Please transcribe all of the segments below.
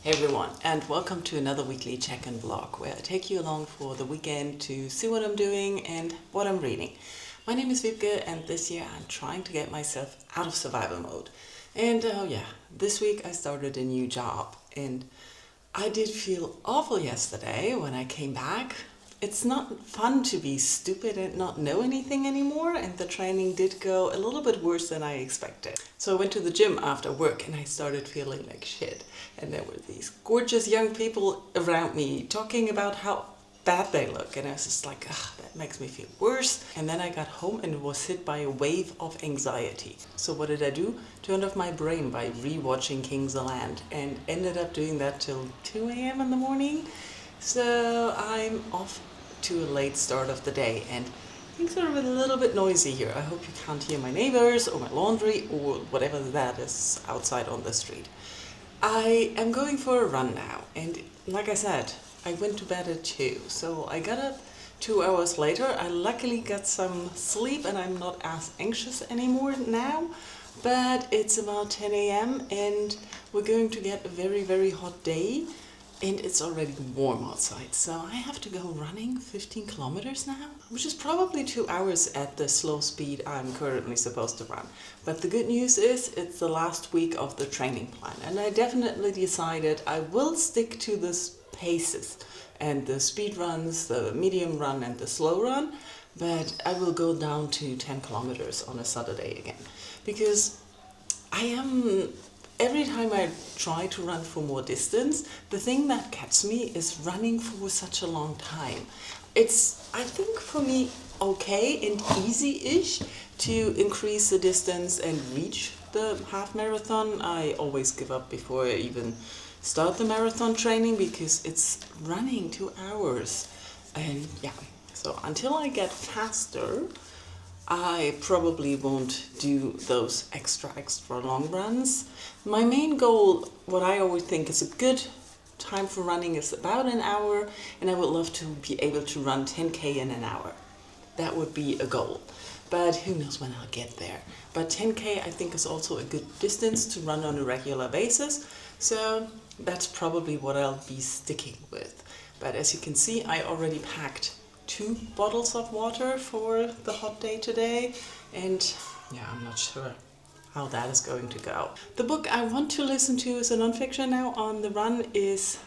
Hey everyone, and welcome to another weekly check-in vlog where I take you along for the weekend to see what I'm doing and what I'm reading. My name is Wiebke, and this year I'm trying to get myself out of survival mode. And this week I started a new job, and I did feel awful yesterday when I came back. It's not fun to be stupid and not know anything anymore, and the training did go a little bit worse than I expected. So I went to the gym after work and I started feeling like shit. And there were these gorgeous young people around me talking about how bad they look, and I was just like, ugh, that makes me feel worse. And then I got home and was hit by a wave of anxiety. So what did I do? Turned off my brain by rewatching King's Land, and ended up doing that till 2 a.m. in the morning. So I'm off to a late start of the day, and things are a little bit noisy here. I hope you can't hear my neighbors or my laundry or whatever that is outside on the street. I am going for a run now, and like I said, I went to bed at 2, so I got up 2 hours later. I luckily got some sleep and I'm not as anxious anymore now, but it's about 10 a.m. and we're going to get a very, very hot day. And it's already warm outside, so I have to go running 15 kilometers now, which is probably 2 hours at the slow speed I'm currently supposed to run. But the good news is it's the last week of the training plan, and I definitely decided I will stick to the paces and the speed runs, the medium run and the slow run, but I will go down to 10 kilometers on a Saturday again, because every time I try to run for more distance, the thing that gets me is running for such a long time. It's, I think, for me okay and easy-ish to increase the distance and reach the half marathon. I always give up before I even start the marathon training because it's running 2 hours. And yeah, so until I get faster, I probably won't do those extra long runs. My main goal, what I always think is a good time for running, is about an hour, and I would love to be able to run 10K in an hour. That would be a goal, but who knows when I'll get there. But 10K I think is also a good distance to run on a regular basis, so that's probably what I'll be sticking with. But as you can see, I already packed 2 bottles of water for the hot day today, and yeah, I'm not sure how that is going to go. The book I want to listen to is a nonfiction now on the run is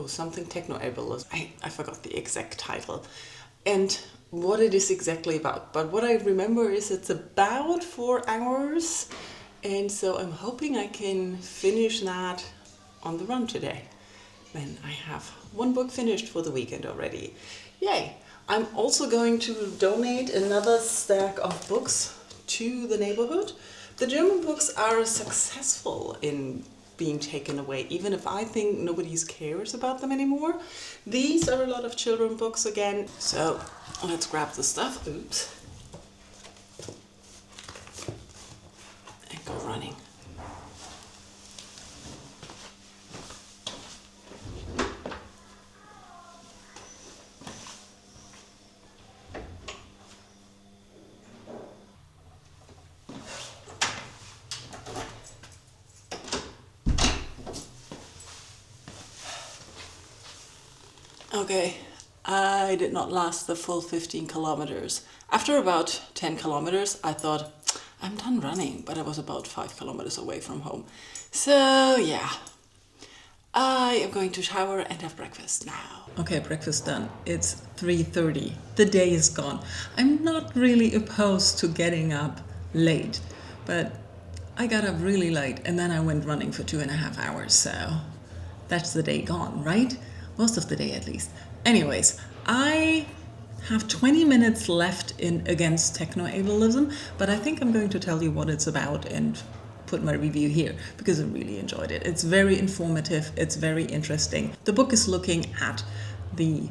something Technoableism. I forgot the exact title and what it is exactly about, but what I remember is it's about 4 hours, and so I'm hoping I can finish that on the run today. Then I have 1 book finished for the weekend already. Yay! I'm also going to donate another stack of books to the neighborhood. The German books are successful in being taken away, even if I think nobody cares about them anymore. These are a lot of children books again, so let's grab the stuff. Oops. And go running. Okay, I did not last the full 15 kilometers. After about 10 kilometers, I thought, I'm done running, but I was about 5 kilometers away from home. So yeah, I am going to shower and have breakfast now. Okay, breakfast done. It's 3:30. The day is gone. I'm not really opposed to getting up late, but I got up really late and then I went running for 2.5 hours, so that's the day gone, right? Most of the day at least. Anyways, I have 20 minutes left in Against Technoableism, but I think I'm going to tell you what it's about and put my review here because I really enjoyed it. It's very informative, it's very interesting. The book is looking at the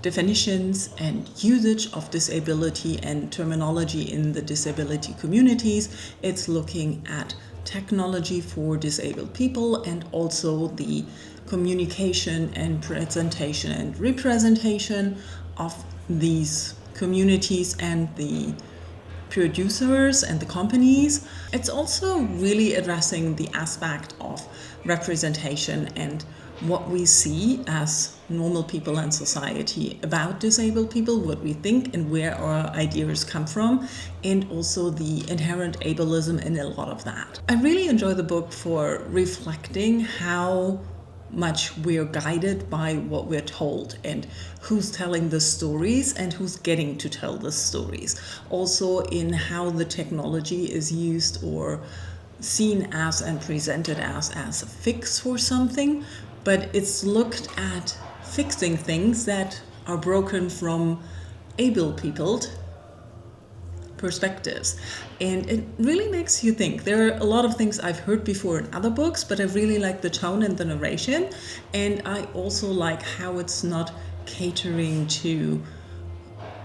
definitions and usage of disability and terminology in the disability communities. It's looking at technology for disabled people and also the communication and presentation and representation of these communities and the producers and the companies. It's also really addressing the aspect of representation and what we see as normal people in society about disabled people, what we think and where our ideas come from, and also the inherent ableism in a lot of that. I really enjoy the book for reflecting how much we're guided by what we're told and who's telling the stories and who's getting to tell the stories. Also in how the technology is used or seen as and presented as a fix for something, but it's looked at fixing things that are broken from able people's perspectives. And it really makes you think. There are a lot of things I've heard before in other books, but I really like the tone and the narration. And I also like how it's not catering to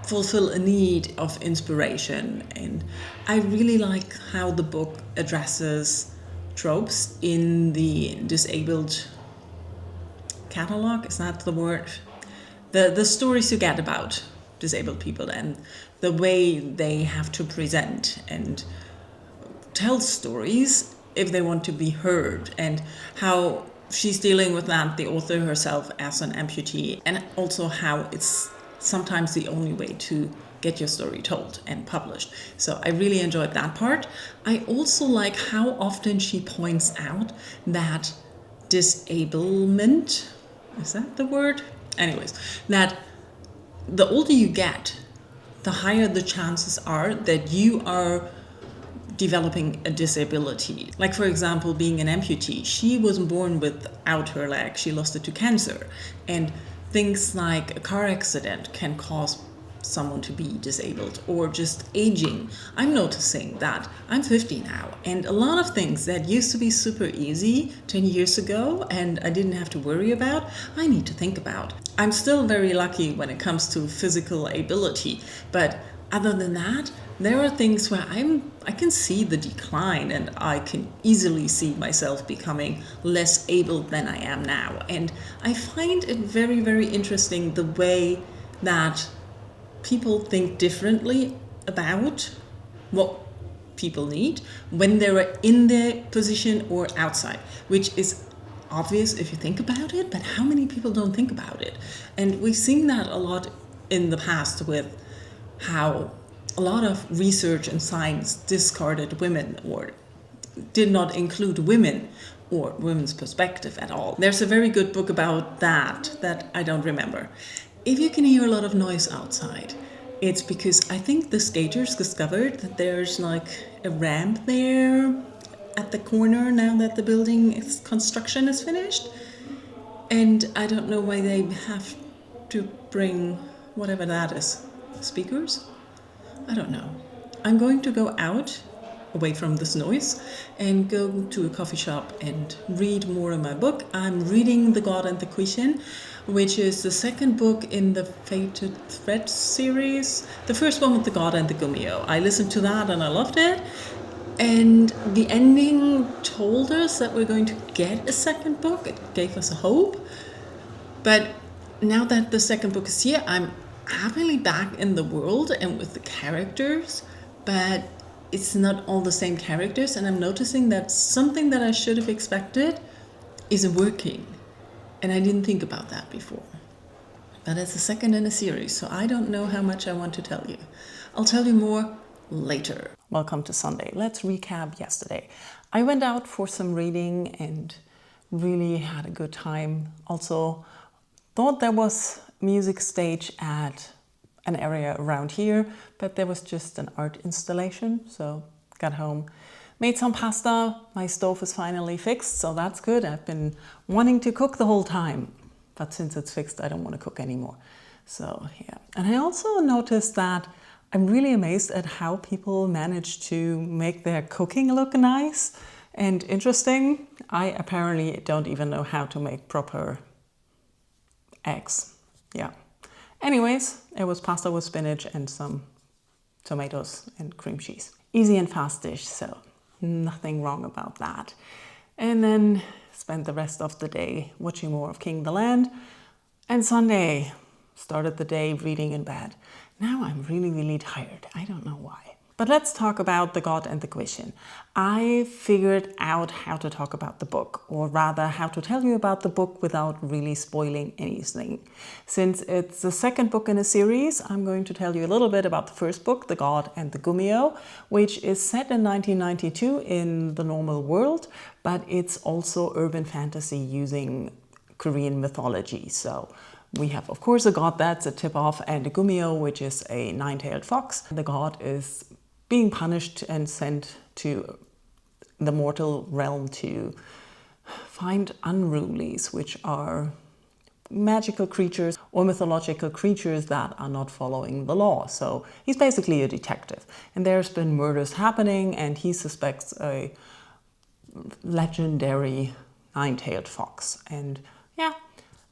fulfill a need of inspiration. And I really like how the book addresses tropes in the disabled catalog. Is that the word? The stories you get about disabled people and the way they have to present and tell stories if they want to be heard, and how she's dealing with that, the author herself, as an amputee, and also how it's sometimes the only way to get your story told and published. So I really enjoyed that part. I also like how often she points out that disablement, is that the word? Anyways, that the older you get, the higher the chances are that you are developing a disability. Like, for example, being an amputee. She wasn't born without her leg. She lost it to cancer. And things like a car accident can cause someone to be disabled, or just aging. I'm noticing that I'm 50 now, and a lot of things that used to be super easy 10 years ago and I didn't have to worry about, I need to think about. I'm still very lucky when it comes to physical ability, but other than that, there are things where I can see the decline, and I can easily see myself becoming less able than I am now. And I find it very, very interesting the way that people think differently about what people need when they're in their position or outside, which is obvious if you think about it, but how many people don't think about it? And we've seen that a lot in the past with how a lot of research and science discarded women or did not include women or women's perspective at all. There's a very good book about that I don't remember. If you can hear a lot of noise outside, it's because I think the skaters discovered that there's like a ramp there at the corner now that the construction is finished. And I don't know why they have to bring whatever that is. Speakers? I don't know. I'm going to go out away from this noise and go to a coffee shop and read more of my book. I'm reading The God and the Gwisin, which is the second book in the Fated Thread series. The first one with The God and the Gumiho. I listened to that and I loved it. And the ending told us that we're going to get a second book. It gave us a hope. But now that the second book is here, I'm happily back in the world and with the characters, but it's not all the same characters, and I'm noticing that something that I should have expected isn't working. And I didn't think about that before. But it's the second in a series, so I don't know how much I want to tell you. I'll tell you more later. Welcome to Sunday. Let's recap yesterday. I went out for some reading and really had a good time. Also thought there was music stage at an area around here, but there was just an art installation. So got home, made some pasta. My stove is finally fixed, so that's good. I've been wanting to cook the whole time, but since it's fixed, I don't want to cook anymore. So yeah. And I also noticed that I'm really amazed at how people manage to make their cooking look nice and interesting. I apparently don't even know how to make proper eggs. Yeah. Anyways, it was pasta with spinach and some tomatoes and cream cheese. Easy and fast dish, so nothing wrong about that. And then spent the rest of the day watching more of King the Land. And Sunday, started the day reading in bed. Now I'm really, really tired. I don't know why. But let's talk about The God and the Gwisin. I figured out how to talk about the book, or rather how to tell you about the book without really spoiling anything. Since it's the second book in a series, I'm going to tell you a little bit about the first book, The God and the Gumiho, which is set in 1992 in the normal world, but it's also urban fantasy using Korean mythology. So we have, of course, a god that's a tip-off, and a Gumiho, which is a nine-tailed fox. The god is being punished and sent to the mortal realm to find unrulies, which are magical creatures or mythological creatures that are not following the law. So he's basically a detective, and there's been murders happening, and he suspects a legendary nine-tailed fox. And yeah,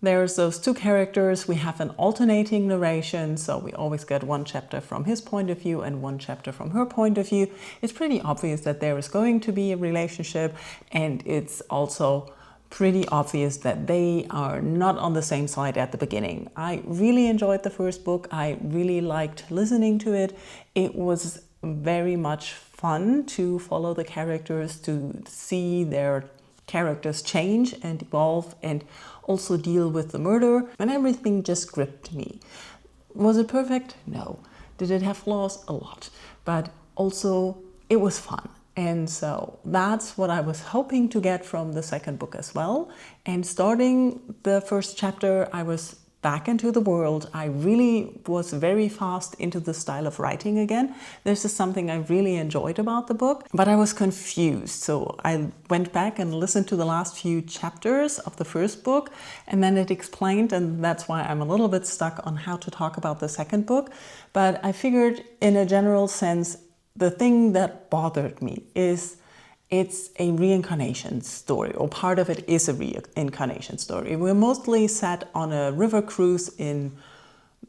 there's those two characters. We have an alternating narration, so we always get one chapter from his point of view and one chapter from her point of view. It's pretty obvious that there is going to be a relationship, and it's also pretty obvious that they are not on the same side at the beginning. I really enjoyed the first book. I really liked listening to it. It was very much fun to follow the characters, to see their characters change and evolve and also deal with the murder, and everything just gripped me. Was it perfect? No. Did it have flaws? A lot. But also it was fun. And so that's what I was hoping to get from the second book as well. And starting the first chapter, I was back into the world. I really was very fast into the style of writing again. This is something I really enjoyed about the book, but I was confused. So I went back and listened to the last few chapters of the first book, and then it explained, and that's why I'm a little bit stuck on how to talk about the second book. But I figured in a general sense, the thing that bothered me is it's a reincarnation story, or part of it is a reincarnation story. We're mostly set on a river cruise in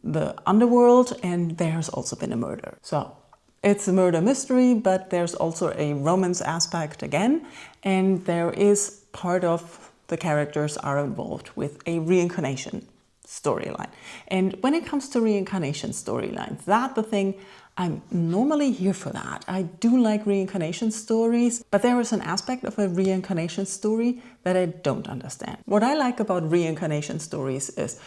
the underworld, and there's also been a murder. So it's a murder mystery, but there's also a romance aspect again, and there is part of the characters are involved with a reincarnation storyline. And when it comes to reincarnation storylines, that's the thing. I'm normally here for that. I do like reincarnation stories, but there is an aspect of a reincarnation story that I don't understand. What I like about reincarnation stories is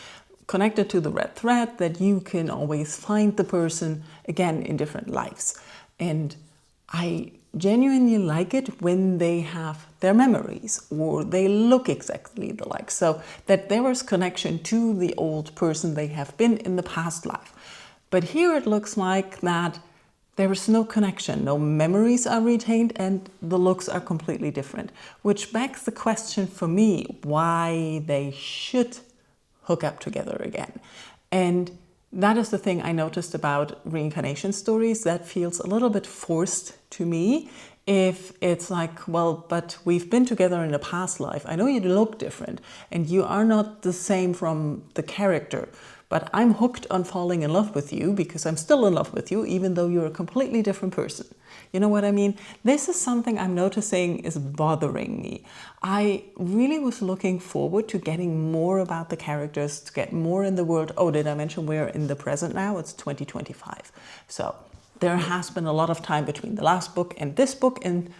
connected to the red thread that you can always find the person again in different lives. And I genuinely like it when they have their memories or they look exactly alike, so that there is connection to the old person they have been in the past life. But here it looks like that there is no connection, no memories are retained, and the looks are completely different, which begs the question for me why they should hook up together again. And that is the thing I noticed about reincarnation stories that feels a little bit forced to me. If it's like, well, but we've been together in a past life. I know you look different and you are not the same from the character, but I'm hooked on falling in love with you because I'm still in love with you, even though you're a completely different person. You know what I mean? This is something I'm noticing is bothering me. I really was looking forward to getting more about the characters, to get more in the world. Oh, did I mention we're in the present now? It's 2025. So there has been a lot of time between the last book and this book, and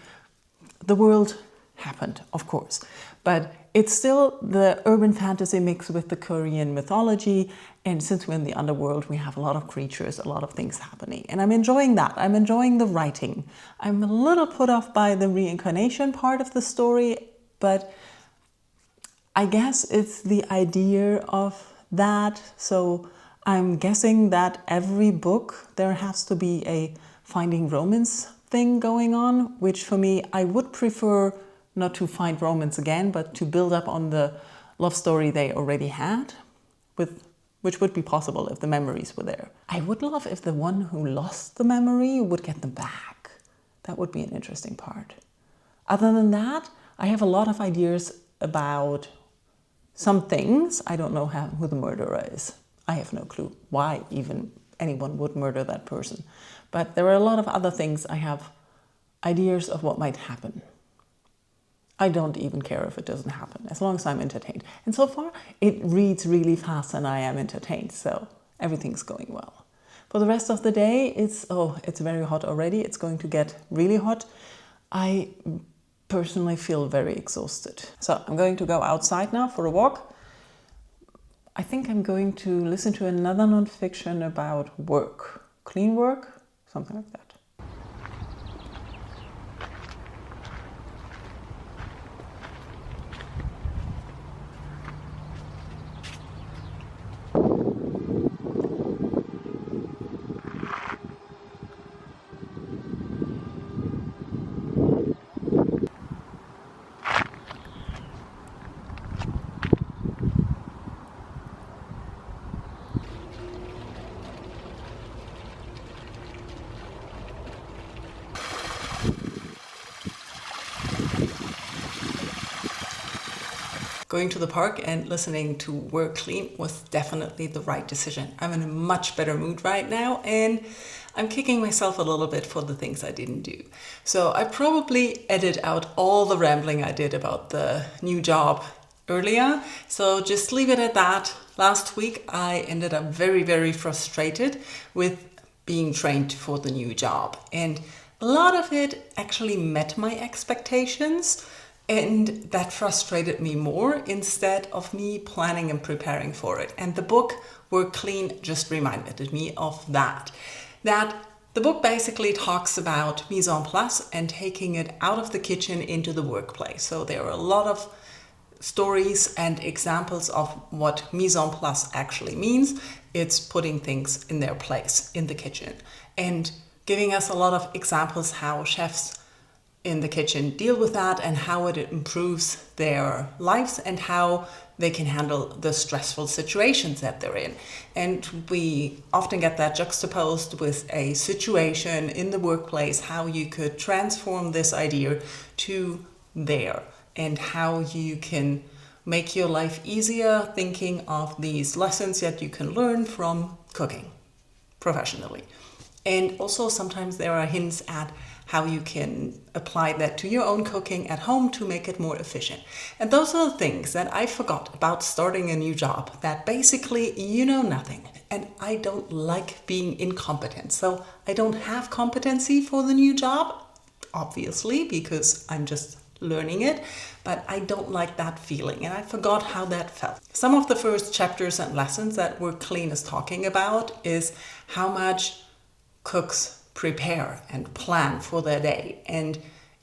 the world happened, of course. But it's still the urban fantasy mixed with the Korean mythology. And since we're in the underworld, we have a lot of creatures, a lot of things happening. And I'm enjoying that. I'm enjoying the writing. I'm a little put off by the reincarnation part of the story, but I guess it's the idea of that. So I'm guessing that every book there has to be a finding romance thing going on, which for me, I would prefer not to find romance again, but to build up on the love story they already had, which would be possible if the memories were there. I would love if the one who lost the memory would get them back. That would be an interesting part. Other than that, I have a lot of ideas about some things. I don't know who the murderer is. I have no clue why even anyone would murder that person. But there are a lot of other things I have ideas of what might happen. I don't even care if it doesn't happen, as long as I'm entertained. And so far, it reads really fast and I am entertained, so everything's going well. For the rest of the day, it's very hot already. It's going to get really hot. I personally feel very exhausted. So I'm going to go outside now for a walk. I think I'm going to listen to another nonfiction about work. Clean work, something like that. Going to the park and listening to Work Clean was definitely the right decision. I'm in a much better mood right now and I'm kicking myself a little bit for the things I didn't do. So I probably edit out all the rambling I did about the new job earlier. So just leave it at that. Last week I ended up very, very frustrated with being trained for the new job. And a lot of it actually met my expectations. And that frustrated me more instead of me planning and preparing for it. And the book Work Clean just reminded me of that. That the book basically talks about mise en place and taking it out of the kitchen into the workplace. So there are a lot of stories and examples of what mise en place actually means. It's putting things in their place in the kitchen and giving us a lot of examples how chefs in the kitchen deal with that and how it improves their lives and how they can handle the stressful situations that they're in. And we often get that juxtaposed with a situation in the workplace, how you could transform this idea to there and how you can make your life easier thinking of these lessons that you can learn from cooking professionally. And also sometimes there are hints at how you can apply that to your own cooking at home to make it more efficient. And those are the things that I forgot about starting a new job, that basically you know nothing. And I don't like being incompetent. So I don't have competency for the new job, obviously, because I'm just learning it, but I don't like that feeling. And I forgot how that felt. Some of the first chapters and lessons that Work Clean is talking about is how much cooks prepare and plan for their day. And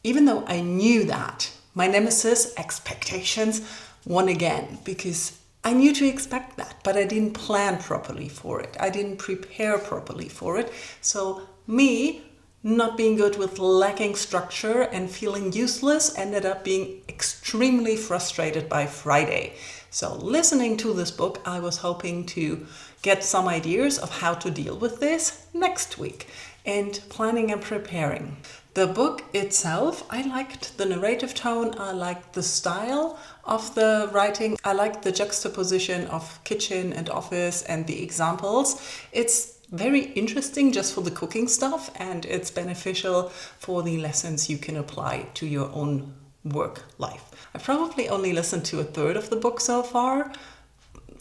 even though I knew that, my nemesis, expectations, won again, because I knew to expect that, but I didn't plan properly for it. I didn't prepare properly for it. So me, not being good with lacking structure and feeling useless, ended up being extremely frustrated by Friday. So listening to this book, I was hoping to get some ideas of how to deal with this next week. And planning and preparing. The book itself, I liked the narrative tone, I liked the style of the writing, I liked the juxtaposition of kitchen and office and the examples. It's very interesting just for the cooking stuff and it's beneficial for the lessons you can apply to your own work life. I probably only listened to a third of the book so far.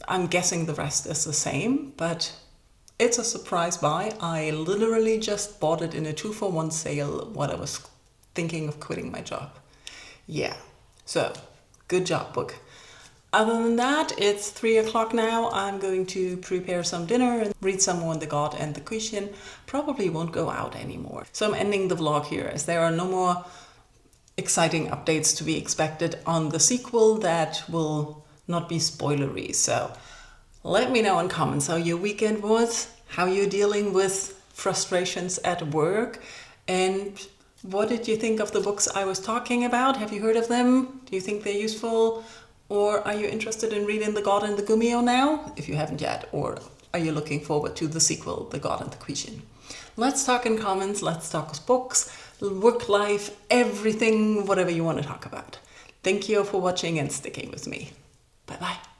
I'm guessing the rest is the same, but it's a surprise buy. I literally just bought it in a 2-for-1 sale when I was thinking of quitting my job. Yeah, so good job, book. Other than that, it's 3 o'clock now. I'm going to prepare some dinner and read some more in the God and the Gwisin. Probably won't go out anymore. So I'm ending the vlog here as there are no more exciting updates to be expected on the sequel that will not be spoilery. So let me know in comments how your weekend was, how you're dealing with frustrations at work, and what did you think of the books I was talking about? Have you heard of them? Do you think they're useful? Or are you interested in reading The God and the Gumiho now, if you haven't yet? Or are you looking forward to the sequel, The God and the Gwisin? Let's talk in comments, let's talk books, work life, everything, whatever you want to talk about. Thank you for watching and sticking with me. Bye-bye.